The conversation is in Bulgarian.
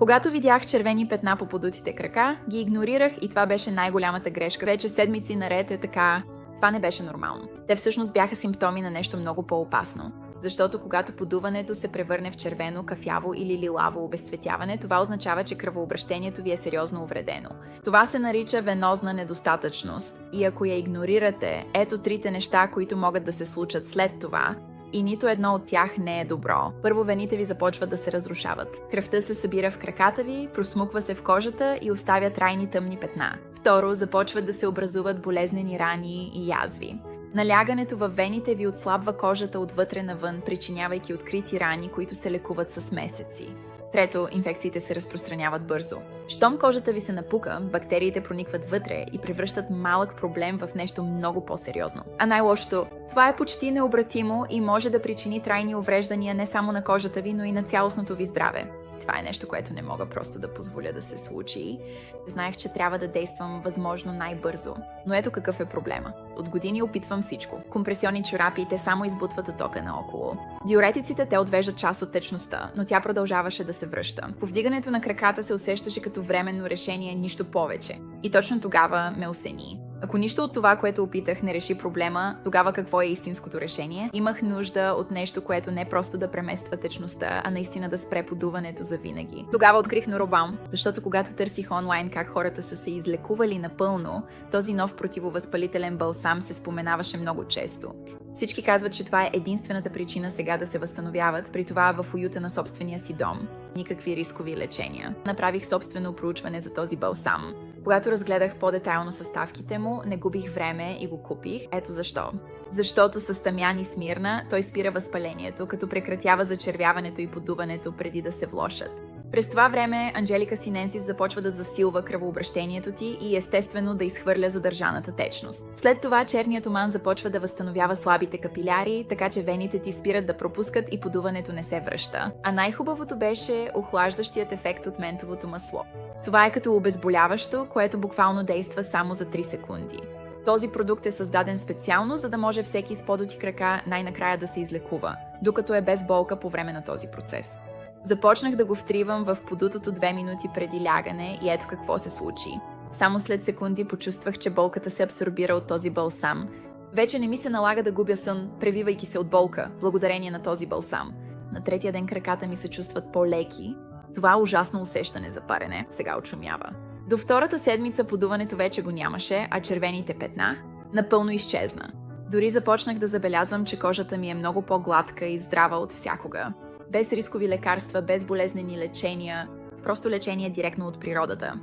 Когато видях червени петна по подутите крака, ги игнорирах и това беше най-голямата грешка. Вече седмици наред е така. Това не беше нормално. Те всъщност бяха симптоми на нещо много по-опасно. Защото когато подуването се превърне в червено, кафяво или лилаво обезцветяване, това означава, че кръвообращението ви е сериозно увредено. Това се нарича венозна недостатъчност. И ако я игнорирате, ето трите неща, които могат да се случат след това, и нито едно от тях не е добро. Първо, вените ви започват да се разрушават. Кръвта се събира в краката ви, просмуква се в кожата и оставя трайни тъмни петна. Второ, започват да се образуват болезнени рани и язви. Налягането във вените ви отслабва кожата отвътре навън, причинявайки открити рани, които се лекуват с месеци. Трето, инфекциите се разпространяват бързо. Щом кожата ви се напука, бактериите проникват вътре и превръщат малък проблем в нещо много по-сериозно. А най-лошото, това е почти необратимо и може да причини трайни увреждания не само на кожата ви, но и на цялостното ви здраве. Това е нещо, което не мога просто да позволя да се случи. Знаех, че трябва да действам възможно най-бързо. Но ето какъв е проблема. От години опитвам всичко. Компресионни чорапи, те само избутват оттока наоколо. Диуретиците те отвеждат част от течността, но тя продължаваше да се връща. Повдигането на краката се усещаше като временно решение, нищо повече. И точно тогава ме осени. Ако нищо от това, което опитах, не реши проблема, тогава какво е истинското решение? Имах нужда от нещо, което не просто да премества течността, а наистина да спре подуването завинаги. Тогава открих Норобалм, защото когато търсих онлайн как хората са се излекували напълно, този нов противовъзпалителен балсам се споменаваше много често. Всички казват, че това е единствената причина сега да се възстановяват, при това в уюта на собствения си дом. Никакви рискови лечения. Направих собствено проучване за този балсам. Когато разгледах по-детайлно съставките му, не губих време и го купих. Ето защо. Защото с тамян и смирна той спира възпалението, като прекратява зачервяването и подуването преди да се влошат. През това време Анджелика Синенсис започва да засилва кръвообращението ти и естествено да изхвърля задържаната течност. След това черният оман започва да възстановява слабите капиляри, така че вените ти спират да пропускат и подуването не се връща. А най-хубавото беше охлаждащият ефект от ментовото масло. Това е като обезболяващо, което буквално действа само за 3 секунди. Този продукт е създаден специално, за да може всеки с подути крака най-накрая да се излекува, докато е без болка по време на този процес. Започнах да го втривам в подутото 2 минути преди лягане и ето какво се случи. Само след секунди почувствах, че болката се абсорбира от този балсам. Вече не ми се налага да губя сън, превивайки се от болка, благодарение на този балсам. На третия ден краката ми се чувстват по-леки. Това ужасно усещане за парене сега отшумява. До втората седмица подуването вече го нямаше, а червените петна напълно изчезна. Дори започнах да забелязвам, че кожата ми е много по-гладка и здрава от всякога. Без рискови лекарства, без болезнени лечения, просто лечение директно от природата.